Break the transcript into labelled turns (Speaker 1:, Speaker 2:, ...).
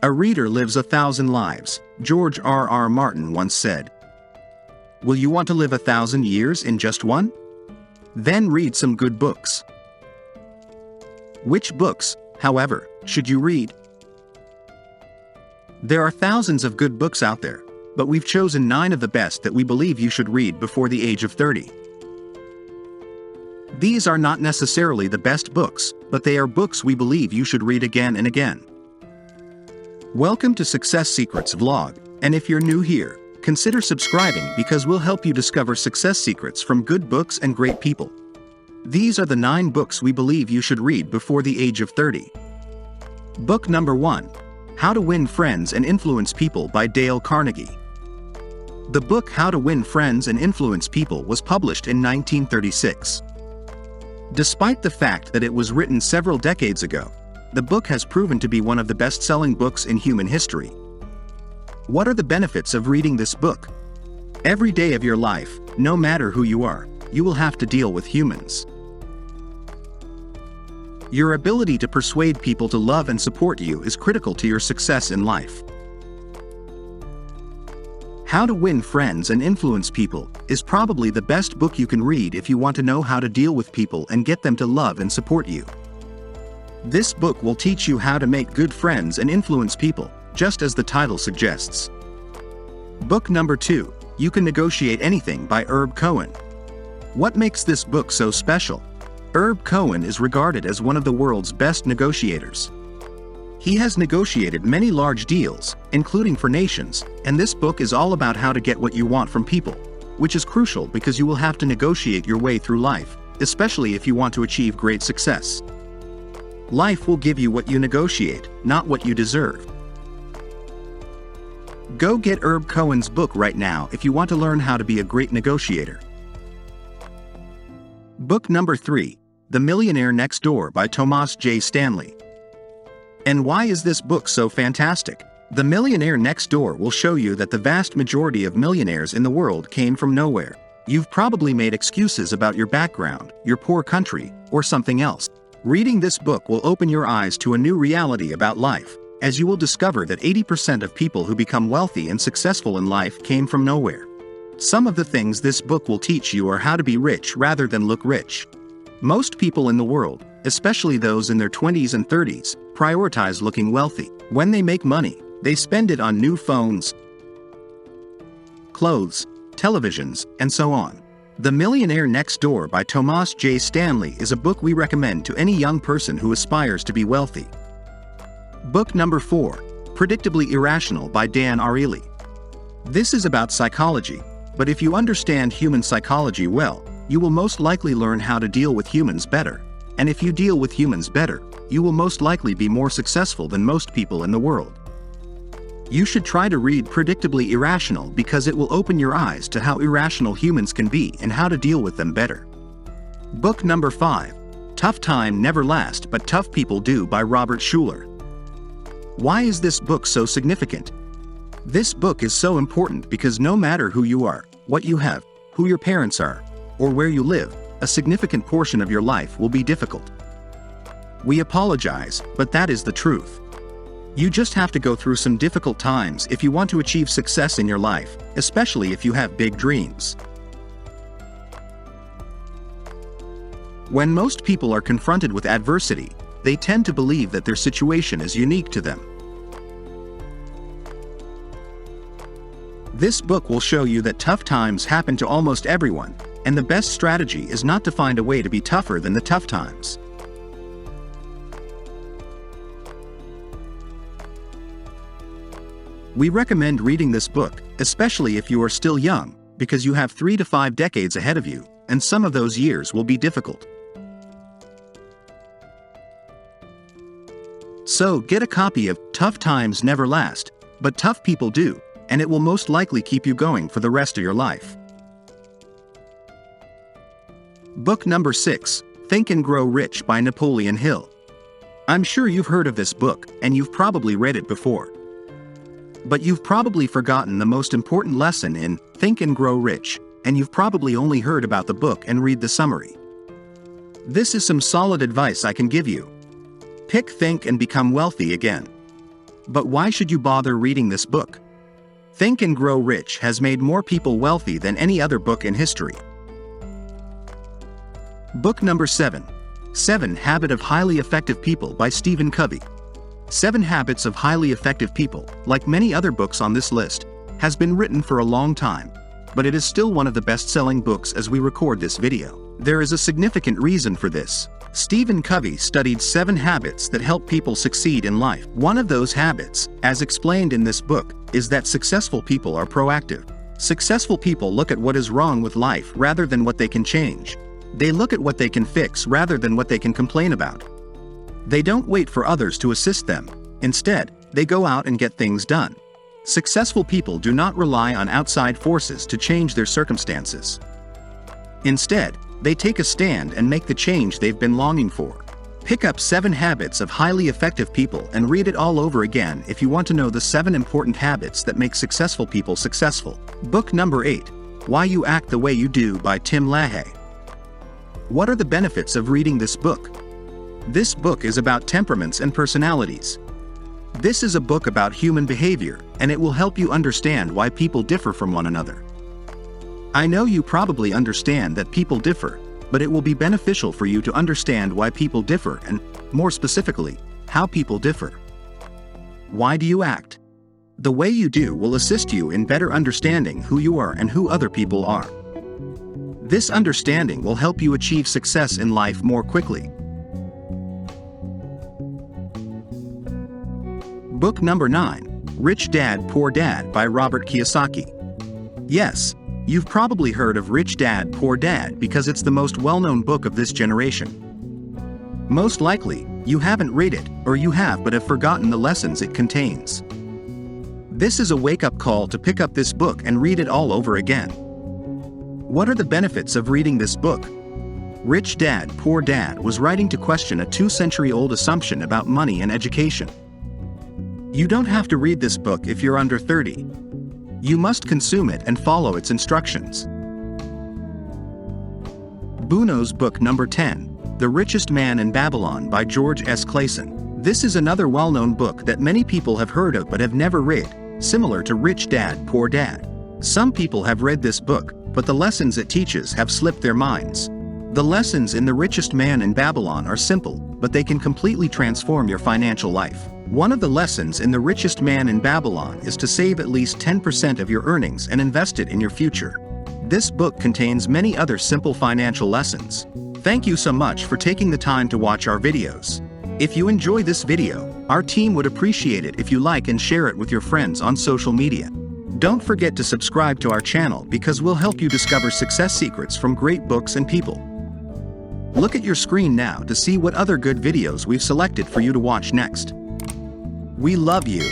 Speaker 1: A reader lives 1,000 lives, George R.R. Martin once said. Will you want to live 1,000 years in just one? Then read some good books. Which books, however, should you read? There are thousands of good books out there, but we've chosen 9 of the best that we believe you should read before the age of 30. These are not necessarily the best books, but they are books we believe you should read again and again. Welcome to Success Secrets Vlog, and if you're new here, consider subscribing because we'll help you discover success secrets from good books and great people. These are the 9 books we believe you should read before the age of 30. Book number 1, How to Win Friends and Influence People by Dale Carnegie. The book How to Win Friends and Influence People was published in 1936. Despite the fact that it was written several decades ago, the book has proven to be one of the best-selling books in human history. What are the benefits of reading this book? Every day of your life, no matter who you are, you will have to deal with humans. Your ability to persuade people to love and support you is critical to your success in life. How to Win Friends and Influence People is probably the best book you can read if you want to know how to deal with people and get them to love and support you. This book will teach you how to make good friends and influence people, just as the title suggests. Book number 2, You Can Negotiate Anything by Herb Cohen. What makes this book so special? Herb Cohen is regarded as one of the world's best negotiators. He has negotiated many large deals, including for nations, and this book is all about how to get what you want from people, which is crucial because you will have to negotiate your way through life, especially if you want to achieve great success. Life will give you what you negotiate, not what you deserve. Go get Herb Cohen's book right now if you want to learn how to be a great negotiator. Book number 3, The Millionaire Next Door by Thomas J. Stanley. And why is this book so fantastic? The Millionaire Next Door will show you that the vast majority of millionaires in the world came from nowhere. You've probably made excuses about your background, your poor country, or something else. Reading this book will open your eyes to a new reality about life, as you will discover that 80% of people who become wealthy and successful in life came from nowhere. Some of the things this book will teach you are how to be rich rather than look rich. Most people in the world, especially those in their 20s and 30s, prioritize looking wealthy. When they make money, they spend it on new phones, clothes, televisions, and so on. The Millionaire Next Door by Thomas J. Stanley is a book we recommend to any young person who aspires to be wealthy. Book number 4, Predictably Irrational by Dan Ariely. This is about psychology, but if you understand human psychology well, you will most likely learn how to deal with humans better. And if you deal with humans better, you will most likely be more successful than most people in the world. You should try to read Predictably Irrational because it will open your eyes to how irrational humans can be and how to deal with them better. Book number 5, Tough Time Never Last But Tough People Do by Robert Schuller. Why is this book so significant? This book is so important because no matter who you are, what you have, who your parents are, or where you live, a significant portion of your life will be difficult. We apologize, but that is the truth. You just have to go through some difficult times if you want to achieve success in your life, especially if you have big dreams. When most people are confronted with adversity, they tend to believe that their situation is unique to them. This book will show you that tough times happen to almost everyone, and the best strategy is not to find a way to be tougher than the tough times. We recommend reading this book, especially if you are still young, because you have 3 to 5 decades ahead of you, and some of those years will be difficult. So get a copy of Tough Times Never Last, But Tough People Do, and it will most likely keep you going for the rest of your life. Book number 6, Think and Grow Rich by Napoleon Hill. I'm sure you've heard of this book, and you've probably read it before. But you've probably forgotten the most important lesson in Think and Grow Rich, and you've probably only heard about the book and read the summary. This is some solid advice I can give you. Pick Think and Become Wealthy again. But why should you bother reading this book? Think and Grow Rich has made more people wealthy than any other book in history. Book number 7. 7 Habits of Highly Effective People by Stephen Covey. 7 Habits of Highly Effective People, like many other books on this list, has been written for a long time, but it is still one of the best-selling books as we record this video. There is a significant reason for this. Stephen Covey studied 7 habits that help people succeed in life. One of those habits, as explained in this book, is that successful people are proactive. Successful people look at what is wrong with life rather than what they can change. They look at what they can fix rather than what they can complain about. They don't wait for others to assist them. Instead, they go out and get things done. Successful people do not rely on outside forces to change their circumstances. Instead, they take a stand and make the change they've been longing for. Pick up 7 Habits of Highly Effective People and read it all over again if you want to know the 7 important habits that make successful people successful. Book number 8. Why You Act the Way You Do by Tim LaHaye. What are the benefits of reading this book? This book is about temperaments and personalities. This is a book about human behavior, and it will help you understand why people differ from one another. I know you probably understand that people differ, but it will be beneficial for you to understand why people differ and, more specifically, how people differ. Why do you act? The way you do will assist you in better understanding who you are and who other people are. This understanding will help you achieve success in life more quickly. Book number 9. Rich Dad, Poor Dad by Robert Kiyosaki. Yes, you've probably heard of Rich Dad, Poor Dad because it's the most well-known book of this generation. Most likely, you haven't read it, or you have but have forgotten the lessons it contains. This is a wake-up call to pick up this book and read it all over again. What are the benefits of reading this book? Rich Dad, Poor Dad was writing to question a 2-century-old assumption about money and education. You don't have to read this book if you're under 30. You must consume it and follow its instructions. Bono's book number 10, The Richest Man in Babylon by George S. Clason. This is another well-known book that many people have heard of but have never read, similar to Rich Dad, Poor Dad. Some people have read this book, but the lessons it teaches have slipped their minds. The lessons in The Richest Man in Babylon are simple, but they can completely transform your financial life. One of the lessons in The Richest Man in Babylon is to save at least 10% of your earnings and invest it in your future. This book contains many other simple financial lessons. Thank you so much for taking the time to watch our videos. If you enjoy this video, our team would appreciate it if you like and share it with your friends on social media. Don't forget to subscribe to our channel because we'll help you discover success secrets from great books and people. Look at your screen now to see what other good videos we've selected for you to watch next. We love you.